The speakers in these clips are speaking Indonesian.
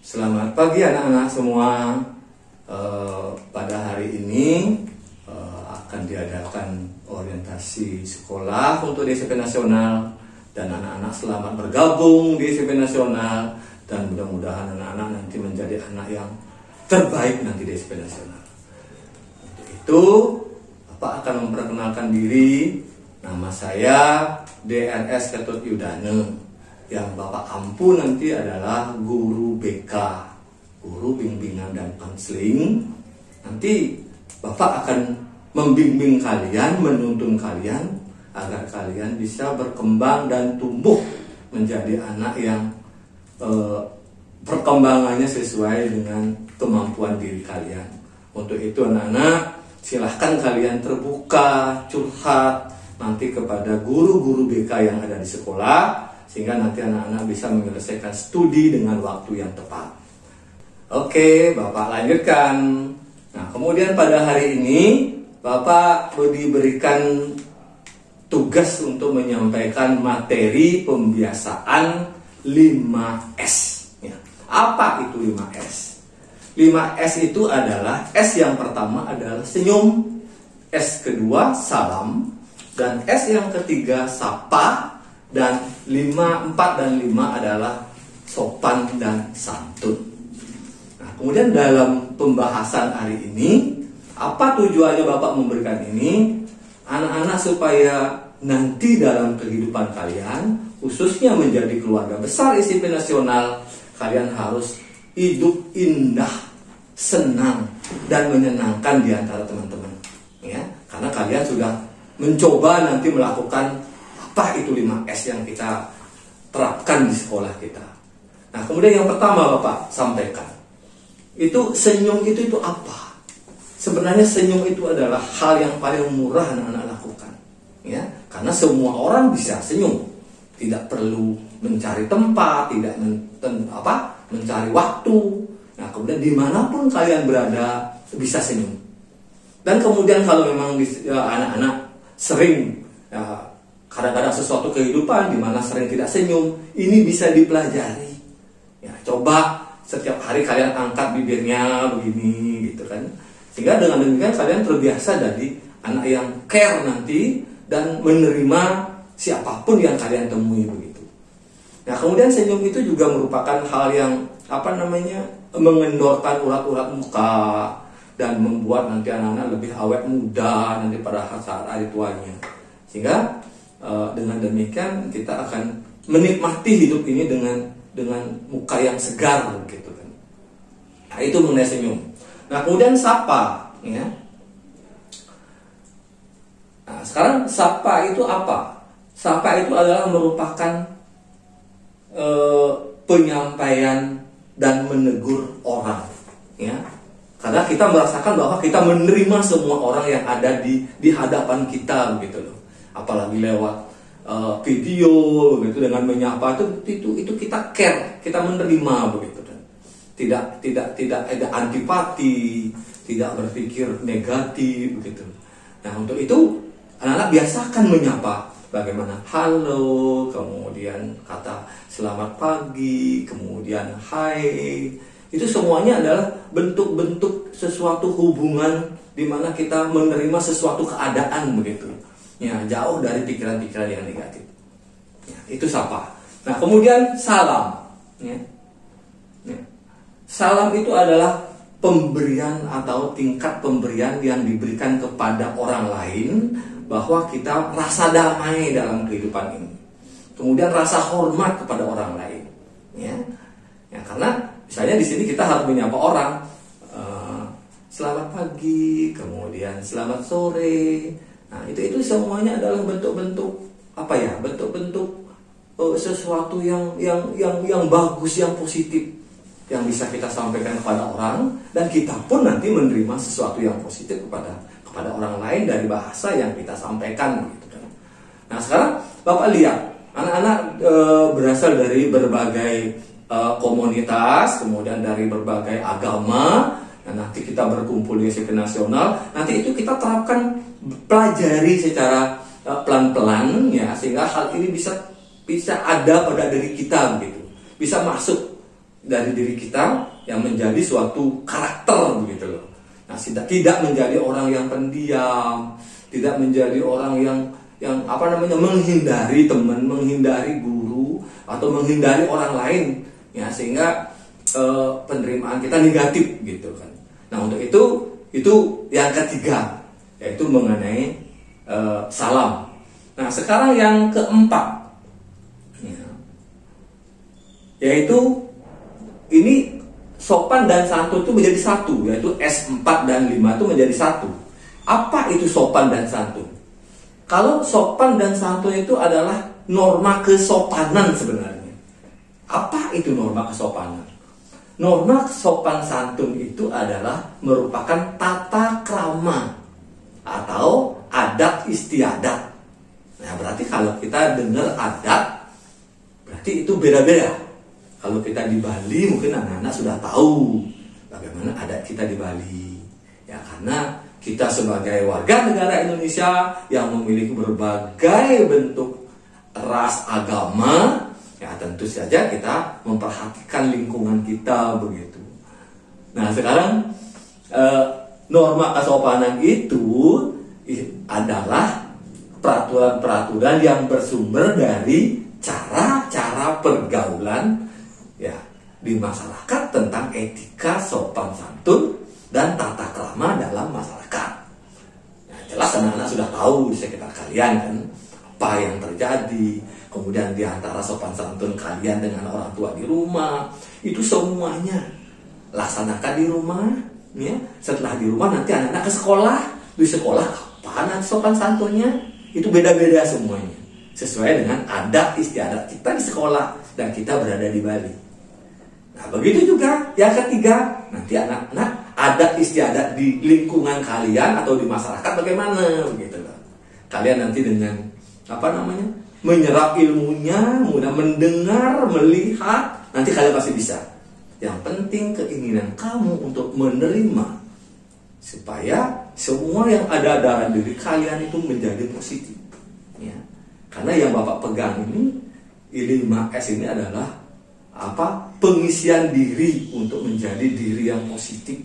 Selamat pagi anak-anak semua. Pada hari ini akan diadakan orientasi sekolah untuk di SMP Nasional, dan anak-anak selamat bergabung di SMP Nasional, dan mudah-mudahan anak-anak nanti menjadi anak yang terbaik nanti di SMP Nasional. Untuk itu Bapak akan memperkenalkan diri. Nama saya DRS Ketut Yudane. Yang Bapak ampu nanti adalah guru BK, guru bimbingan dan konseling. Nanti Bapak akan membimbing kalian, menuntun kalian agar kalian bisa berkembang dan tumbuh menjadi anak yang perkembangannya sesuai dengan kemampuan diri kalian. Untuk itu anak-anak, silahkan kalian terbuka, curhat nanti kepada guru-guru BK yang ada di sekolah, sehingga nanti anak-anak bisa menyelesaikan studi dengan waktu yang tepat. Oke, Bapak lanjutkan. Nah, kemudian pada hari ini Bapak diberikan tugas untuk menyampaikan materi pembiasaan 5S. Ya. Apa itu 5S? 5S itu adalah, S yang pertama adalah senyum, S kedua salam, dan S yang ketiga sapa, dan 4 dan 5 adalah sopan dan santun. Nah, kemudian dalam pembahasan hari ini, apa tujuannya Bapak memberikan ini? Anak-anak supaya nanti dalam kehidupan kalian, khususnya menjadi keluarga besar SMP Nasional, kalian harus hidup indah, senang, dan menyenangkan di antara teman-teman. Ya, karena kalian sudah mencoba nanti melakukan apa itu 5S yang kita terapkan di sekolah kita. Nah, kemudian yang pertama Bapak sampaikan, itu senyum itu apa? Sebenarnya senyum itu adalah hal yang paling murah anak-anak lakukan, ya, karena semua orang bisa senyum, tidak perlu mencari tempat, tidak mencari waktu. Nah, kemudian dimanapun kalian berada bisa senyum. Dan kemudian kalau memang anak-anak sering kadang-kadang sesuatu kehidupan di mana sering tidak senyum, ini bisa dipelajari. Ya, coba setiap hari kalian angkat bibirnya begini, gitu kan. Sehingga dengan demikian kalian terbiasa jadi anak yang care nanti dan menerima siapapun yang kalian temui begitu. Nah, kemudian senyum itu juga merupakan hal yang mengendorkan urat-urat muka dan membuat nanti anak-anak lebih awet muda nanti pada saat hari tuanya. Sehingga dengan demikian kita akan menikmati hidup ini dengan muka yang segar gitu kan. Nah, itu mengenai senyum. Nah, kemudian sapa, ya. Nah, sekarang sapa itu apa? Sapa itu adalah merupakan penyampaian dan menegur orang, ya. Karena kita merasakan bahwa kita menerima semua orang yang ada di hadapan kita begitu loh. Apalagi lewat video begitu, dengan menyapa itu kita care, kita menerima begitu, dan tidak ada antipati, tidak berpikir negatif begitu. Nah, untuk itu anak-anak biasakan menyapa, bagaimana halo, kemudian kata selamat pagi, kemudian hai. Itu semuanya adalah bentuk-bentuk sesuatu hubungan di mana kita menerima sesuatu keadaan begitu. Ya, jauh dari pikiran-pikiran yang negatif. Ya, itu sapa. Nah, kemudian salam. Ya. Ya. Salam itu adalah pemberian atau tingkat pemberian yang diberikan kepada orang lain, bahwa kita rasa damai dalam kehidupan ini. Kemudian rasa hormat kepada orang lain. Ya, ya, karena misalnya di sini kita harus menyapa orang, selamat pagi, kemudian selamat sore. Nah, itu semuanya adalah bentuk-bentuk bentuk-bentuk sesuatu yang bagus, yang positif, yang bisa kita sampaikan kepada orang, dan kita pun nanti menerima sesuatu yang positif kepada orang lain dari bahasa yang kita sampaikan gitu kan. Nah, sekarang Bapak lihat anak-anak berasal dari berbagai komunitas, kemudian dari berbagai agama. Nah, nanti kita berkumpul di SMP Nasional, nanti itu kita terapkan, pelajari secara pelan-pelan, ya, sehingga hal ini bisa ada pada diri kita gitu, bisa masuk dari diri kita yang menjadi suatu karakter begitu loh. Nah, tidak menjadi orang yang pendiam, tidak menjadi orang yang menghindari teman, menghindari guru atau menghindari orang lain ya, sehingga penerimaan kita negatif gitu kan. Nah, untuk itu yang ketiga, yaitu mengenai salam. Nah, sekarang yang keempat ya, yaitu ini sopan dan santun itu menjadi satu, yaitu S4 dan 5 itu menjadi satu. Apa itu sopan dan santun? Kalau sopan dan santun itu adalah norma kesopanan sebenarnya. Apa itu norma kesopanan? Norma sopan santun itu adalah merupakan tata krama atau adat istiadat. Nah, berarti kalau kita dengar adat, berarti itu beda-beda. Kalau kita di Bali, mungkin anak-anak sudah tahu bagaimana adat kita di Bali. Ya, karena kita sebagai warga negara Indonesia yang memiliki berbagai bentuk ras agama, ya tentu saja kita memperhatikan lingkungan kita begitu. Nah, sekarang norma kesopanan itu adalah peraturan-peraturan yang bersumber dari cara-cara pergaulan ya di masyarakat tentang etika sopan santun dan tata krama dalam masyarakat. Nah, jelas anak-anak sudah tahu di sekitar kalian kan apa yang terjadi. Kemudian di antara sopan santun kalian dengan orang tua di rumah, itu semuanya laksanakan di rumah ya. Setelah di rumah nanti anak-anak ke sekolah. Di sekolah apa nanti sopan santunnya? Itu beda-beda semuanya, sesuai dengan adat istiadat kita di sekolah dan kita berada di Bali. Nah, begitu juga yang ketiga, nanti anak-anak adat istiadat di lingkungan kalian atau di masyarakat bagaimana begitu loh. Kalian nanti dengan menyerap ilmunya, mudah mendengar, melihat, nanti kalian pasti bisa. Yang penting keinginan kamu untuk menerima supaya semua yang ada dalam diri kalian itu menjadi positif ya. Karena yang Bapak pegang ini 5S ini adalah pengisian diri untuk menjadi diri yang positif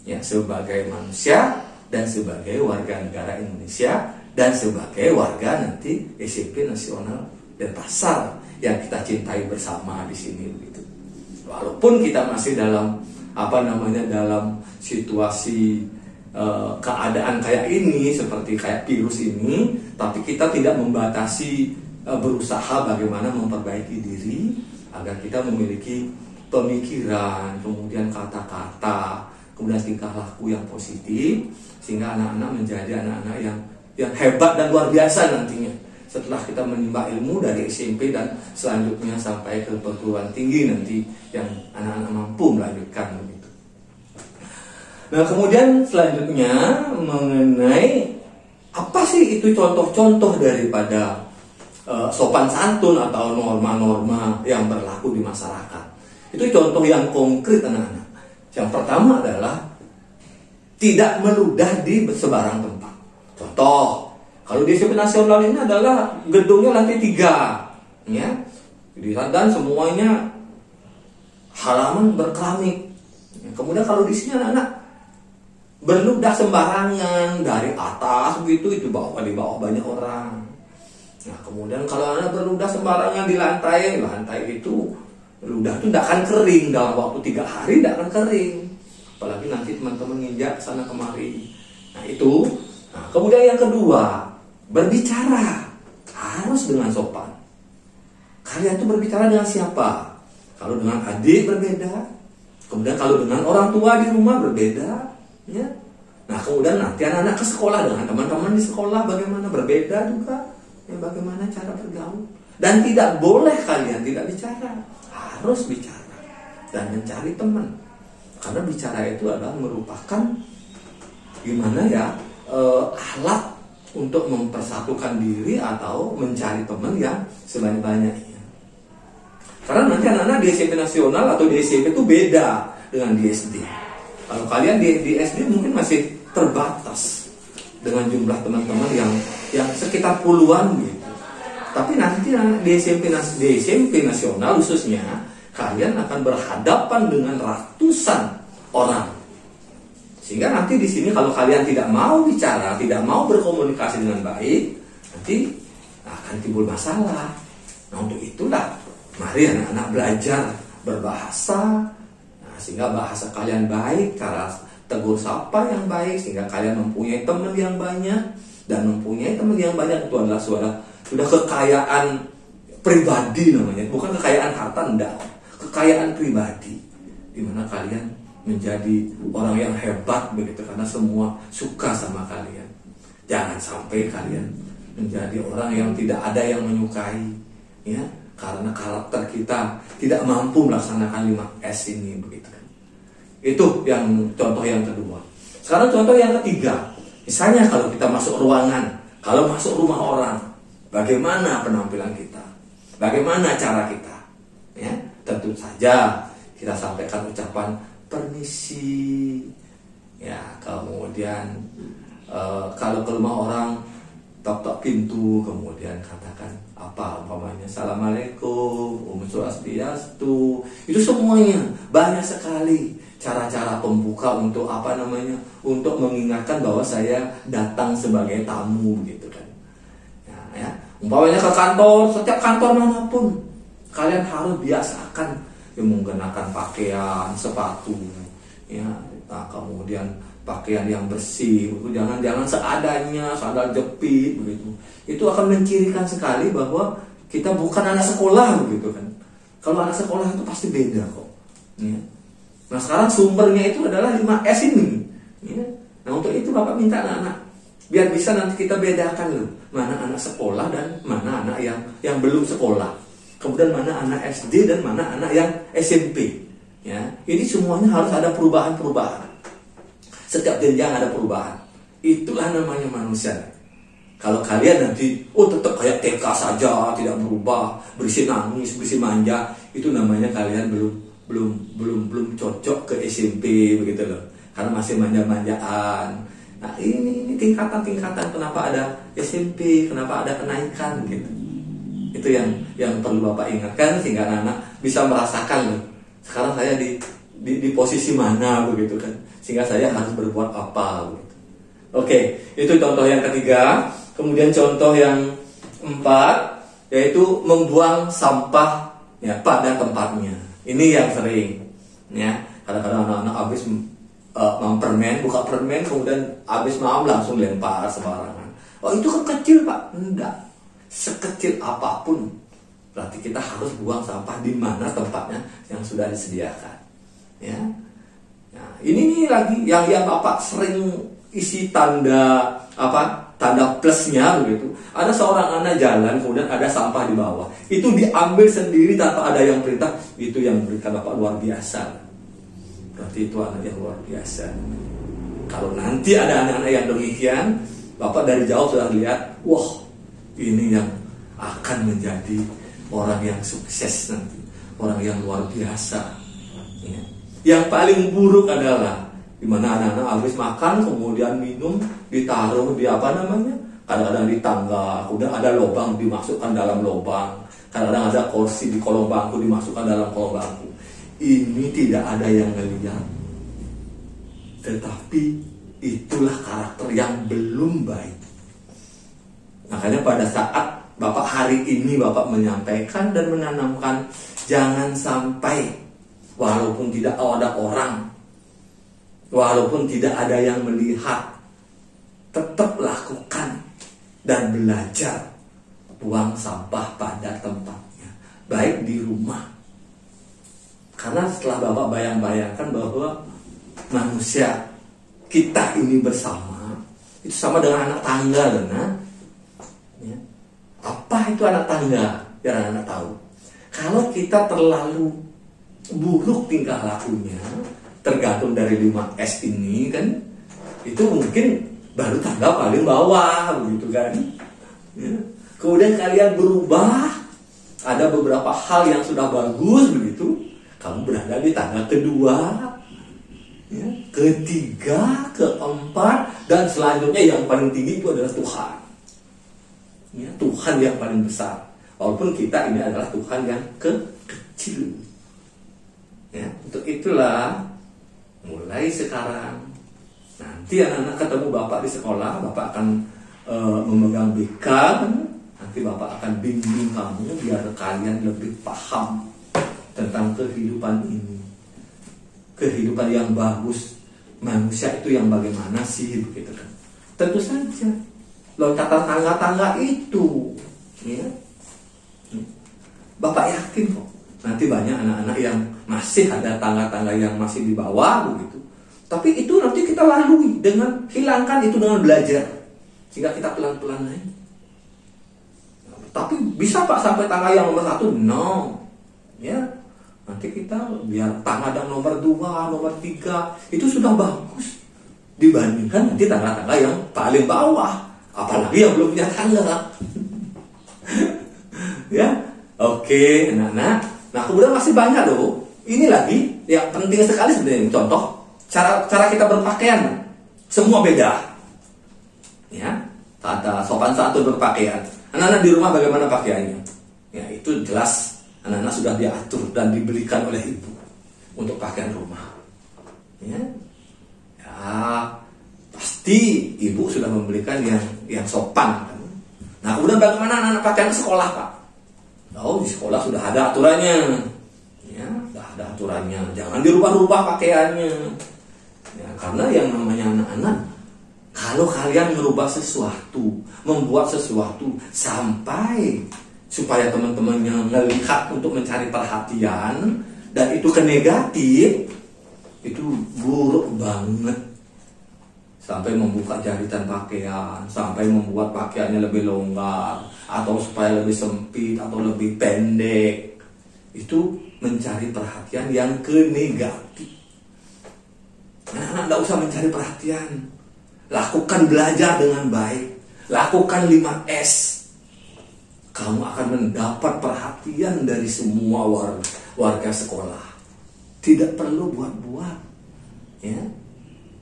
ya, sebagai manusia dan sebagai warga negara Indonesia dan sebagai warga nanti SMP Nasional Denpasar yang kita cintai bersama di sini begitu. Walaupun kita masih dalam dalam situasi keadaan kayak ini, seperti kayak virus ini, tapi kita tidak membatasi berusaha bagaimana memperbaiki diri agar kita memiliki pemikiran, kemudian kata-kata, kemudian tingkah laku yang positif, sehingga anak-anak menjadi anak-anak yang hebat dan luar biasa nantinya setelah kita menimba ilmu dari SMP dan selanjutnya sampai ke perguruan tinggi nanti yang anak-anak mampu melanjutkan begitu. Nah, kemudian selanjutnya mengenai apa sih itu contoh-contoh daripada sopan santun atau norma-norma yang berlaku di masyarakat. Itu contoh yang konkret anak-anak. Yang pertama adalah tidak meludah di sembarang tempat. Contoh, kalau di SMP Nasional ini adalah gedungnya lantai 3 ya. Dan semuanya halaman berkeramik. Kemudian kalau di sini anak-anak berludah sembarangan dari atas begitu, itu di bawah banyak orang. Nah, kemudian kalau anak berludah sembarangan di lantai itu ludah itu tidak akan kering dalam waktu 3 hari, tidak akan kering. Apalagi nanti teman-teman nginjak sana kemari. Nah, itu. Nah, kemudian yang kedua, berbicara harus dengan sopan. Kalian itu berbicara dengan siapa? Kalau dengan adik berbeda, kemudian kalau dengan orang tua di rumah berbeda, ya. Nah, kemudian nanti anak-anak ke sekolah dengan teman-teman di sekolah bagaimana, berbeda juga. Ya, bagaimana cara bergaul. Dan tidak boleh kalian tidak bicara, harus bicara dan mencari teman. Karena bicara itu adalah merupakan alat untuk mempersatukan diri atau mencari teman yang sebanyak-banyaknya. Karena nanti anak-anak di SMP Nasional atau di SMP itu beda dengan di SD. Kalau kalian di SD mungkin masih terbatas dengan jumlah teman-teman yang sekitar puluhan gitu. Tapi nanti di SMP Nasional khususnya kalian akan berhadapan dengan ratusan orang. Sehingga nanti di sini kalau kalian tidak mau bicara, tidak mau berkomunikasi dengan baik, nanti akan timbul masalah. Nah, untuk itulah mari anak-anak belajar berbahasa, sehingga bahasa kalian baik, cara tegur sapa yang baik, sehingga kalian mempunyai teman yang banyak. Dan mempunyai teman yang banyak itu adalah sudah kekayaan pribadi namanya, bukan kekayaan harta, enggak, kekayaan pribadi, di mana kalian menjadi orang yang hebat begitu, karena semua suka sama kalian. Jangan sampai kalian menjadi orang yang tidak ada yang menyukai, ya, karena karakter kita tidak mampu melaksanakan 5S ini begitu kan. Itu yang contoh yang kedua. Sekarang contoh yang ketiga. Misalnya kalau kita masuk ruangan, kalau masuk rumah orang, bagaimana penampilan kita? Bagaimana cara kita? Ya, tentu saja kita sampaikan ucapan permisi. Ya, kemudian kalau ke rumah orang, tok-tok pintu, kemudian katakan apa umpamanya, Assalamualaikum, Om Swastiastu. Itu semuanya banyak sekali cara-cara pembuka untuk apa namanya, untuk mengingatkan bahwa saya datang sebagai tamu gitu kan. Ya, umpamanya ke kantor, setiap kantor manapun kalian harus biasakan menggunakan pakaian, sepatu, ya, nah, kemudian pakaian yang bersih, jangan seadanya, sandal jepit begitu. Itu akan mencirikan sekali bahwa kita bukan anak sekolah begitu kan. Kalau anak sekolah itu pasti beda kok. Ya. Nah, sekarang sumbernya itu adalah 5S ini. Ya. Nah, untuk itu Bapak minta anak-anak biar bisa nanti kita bedakan loh, mana anak sekolah dan mana anak yang belum sekolah. Kemudian mana anak SD dan mana anak yang SMP. Ya, ini semuanya harus ada perubahan-perubahan. Setiap jenjang ada perubahan. Itulah namanya manusia. Kalau kalian nanti tetap kayak TK saja, tidak berubah, berisi nangis, berisi manja, itu namanya kalian belum cocok ke SMP begitu loh. Karena masih manja-manjaan. Nah, ini tingkatan-tingkatan, kenapa ada SMP, kenapa ada kenaikan gitu. Itu yang perlu Bapak ingatkan sehingga anak-anak bisa merasakan loh. Sekarang saya di posisi mana begitu kan, sehingga saya harus berbuat apa begitu. Oke, itu contoh yang ketiga. Kemudian contoh yang empat, yaitu membuang sampah ya pada tempatnya. Ini yang sering ya, kadang-kadang anak-anak habis mempermen, buka permen, kemudian habis malam langsung lempar sembarangan. Oh, itu kan kecil Pak. Enggak, sekecil apapun berarti kita harus buang sampah di mana tempatnya yang sudah disediakan. Ya, nah, ini lagi yang Bapak sering isi tanda plusnya begitu. Ada seorang anak jalan, kemudian ada sampah di bawah. Itu diambil sendiri tanpa ada yang perintah. Itu yang memberikan Bapak luar biasa. Berarti itu anak yang luar biasa. Kalau nanti ada anak-anak yang demikian, Bapak dari jauh sudah lihat, wah, ini yang akan menjadi orang yang sukses nanti, orang yang luar biasa. Ya. Yang paling buruk adalah di mana anak-anak habis makan kemudian minum ditaruh di kadang-kadang di tangga, kemudian ada lubang dimasukkan dalam lubang, kadang-kadang ada kursi di kolong bangku dimasukkan dalam kolong bangku. Ini tidak ada yang melihat, tetapi itulah karakter yang belum baik. Makanya pada saat Bapak hari ini Bapak menyampaikan dan menanamkan, jangan sampai walaupun tidak ada orang, walaupun tidak ada yang melihat, tetap lakukan dan belajar buang sampah pada tempatnya, baik di rumah. Karena setelah Bapak bayang-bayangkan bahwa manusia kita ini bersama, itu sama dengan anak tangga, benar? Ya. Apa itu anak tangga? Biar anak-anak tahu. Kalau kita terlalu buruk tingkah lakunya, tergantung dari 5S ini kan, itu mungkin baru tangga paling bawah begitu kan ya. Kemudian kalian berubah, ada beberapa hal yang sudah bagus begitu, kamu berada di tangga kedua ya, ketiga, keempat, dan selanjutnya yang paling tinggi itu adalah Tuhan ya, Tuhan yang paling besar. Walaupun kita ini adalah Tuhan yang kecil Ya, untuk itulah mulai sekarang nanti anak-anak ketemu bapak di sekolah, bapak akan memegang BK, nanti bapak akan bimbing kamu biar kalian lebih paham tentang kehidupan ini, kehidupan yang bagus, manusia itu yang bagaimana sih, begitu kan? Tentu saja loncatan tangga-tangga itu, ya. Bapak yakin kok nanti banyak anak-anak yang masih ada tangga-tangga yang masih di bawah begitu. Tapi itu nanti kita lalui dengan hilangkan itu dengan belajar, sehingga kita pelan-pelan naik. Tapi bisa Pak sampai tangga yang nomor 1? No, ya. Nanti kita biar tangga yang nomor 2, nomor 3 itu sudah bagus dibandingkan nanti tangga-tangga yang paling bawah, apalagi yang belum punya tangga. Ya, oke, anak-anak. Nah, kemudian masih banyak loh. Ini lagi yang penting sekali sebenarnya. Contoh, cara kita berpakaian semua beda. Ya, tata sopan santun berpakaian. Anak-anak di rumah bagaimana pakaiannya? Ya, itu jelas anak-anak sudah diatur dan dibelikan oleh ibu untuk pakaian rumah. Ya, pasti ibu sudah membelikan yang sopan. Nah, kemudian bagaimana anak-anak pakaian ke sekolah, Pak? Oh, di sekolah sudah ada aturannya. Ya, sudah ada aturannya. Jangan dirubah-rubah pakaiannya. Ya, karena yang namanya anak-anak, kalau kalian merubah sesuatu, membuat sesuatu sampai supaya teman-temannya melihat untuk mencari perhatian dan itu ke negatif, itu buruk banget. Sampai membuka jaritan pakaian, sampai membuat pakaiannya lebih longgar, atau supaya lebih sempit atau lebih pendek. Itu mencari perhatian yang ke negatif. Anak-anak tidak usah mencari perhatian. Lakukan belajar dengan baik. Lakukan 5S. Kamu akan mendapat perhatian dari semua warga sekolah. Tidak perlu buat-buat. Ya.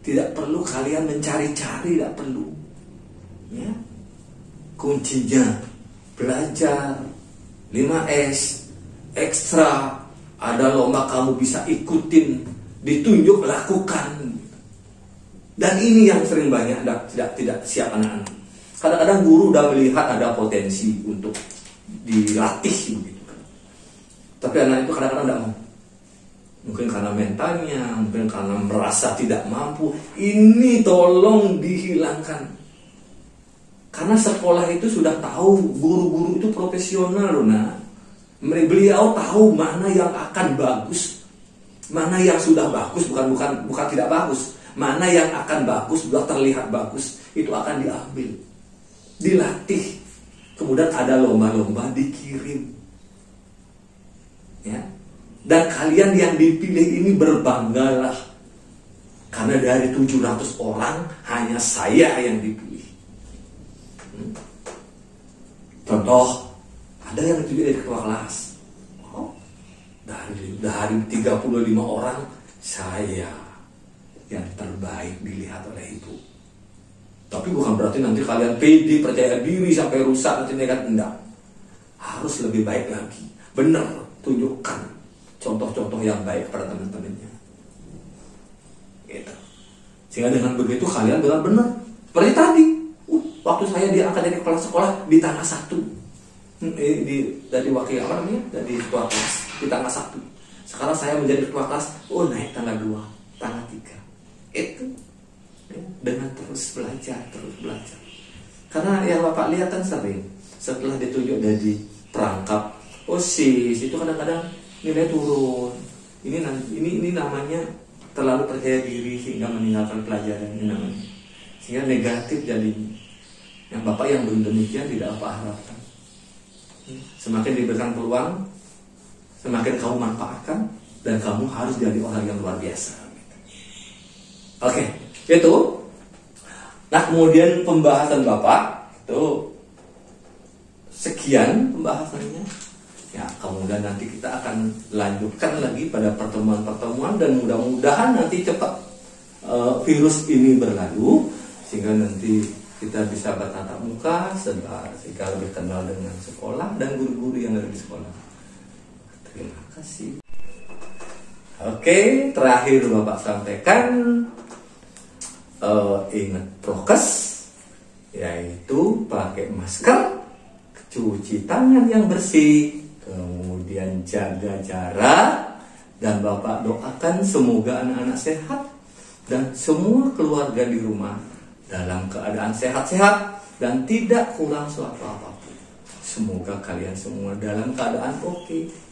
Tidak perlu kalian mencari-cari, tidak perlu. Ya. Kuncinya belajar 5S, ekstra, ada lomba kamu bisa ikutin, ditunjuk, lakukan. Dan ini yang sering banyak tidak siap anak-anak. Kadang-kadang guru udah melihat ada potensi untuk dilatih begitu kan. Tapi anak itu kadang-kadang tidak mau. Mungkin karena mentalnya, mungkin karena merasa tidak mampu. Ini tolong dihilangkan. Karena sekolah itu sudah tahu, guru-guru itu profesional loh, nah. Beliau tahu mana yang akan bagus, mana yang sudah bagus, bukan tidak bagus. Mana yang akan bagus, sudah terlihat bagus, itu akan diambil, dilatih. Kemudian ada lomba-lomba dikirim. Ya. Dan kalian yang dipilih ini berbanggalah. Karena dari 700 orang hanya saya yang dipilih. Contoh, ada yang dipilih dari ketua kelas. Oh, dari 35 orang, saya yang terbaik dilihat oleh ibu. Tapi bukan berarti nanti kalian pede, percaya diri sampai rusak nanti negatif. Enggak. Harus lebih baik lagi. Benar, tunjukkan contoh-contoh yang baik pada teman-temannya. Gitu. Sehingga dengan begitu kalian benar-benar seperti tadi. Waktu saya diangkat dari kepala sekolah di tangga 1. Dari wakil apa namanya? Dari ketua kelas di tangga 1. Sekarang saya menjadi ketua kelas, naik tangga 2, tangga 3. Itu ya, dengan terus belajar. Karena yang Bapak lihat kan sering setelah ditunjuk dari perangkap OSIS itu kadang-kadang nilai turun. Ini namanya terlalu percaya diri sehingga meninggalkan pelajaran, ini namanya. Sehingga negatif jadinya. Yang Bapak yang belum demikian tidak apa harapkan. Semakin diberikan peluang, semakin kamu manfaatkan, dan kamu harus jadi orang yang luar biasa. Oke, itu. Nah, kemudian pembahasan Bapak itu sekian pembahasannya. Ya, kemudian nanti kita akan lanjutkan lagi pada pertemuan-pertemuan dan mudah-mudahan nanti cepat virus ini berlalu sehingga nanti kita bisa bertatap muka sehingga lebih kenal dengan sekolah dan guru-guru yang ada di sekolah. Terima kasih. Oke, terakhir Bapak sampaikan, ingat prokes, yaitu pakai masker, cuci tangan yang bersih, kemudian jaga jarak, dan Bapak doakan semoga anak-anak sehat dan semua keluarga di rumah dalam keadaan sehat-sehat dan tidak kurang suatu apapun. Semoga kalian semua dalam keadaan oke.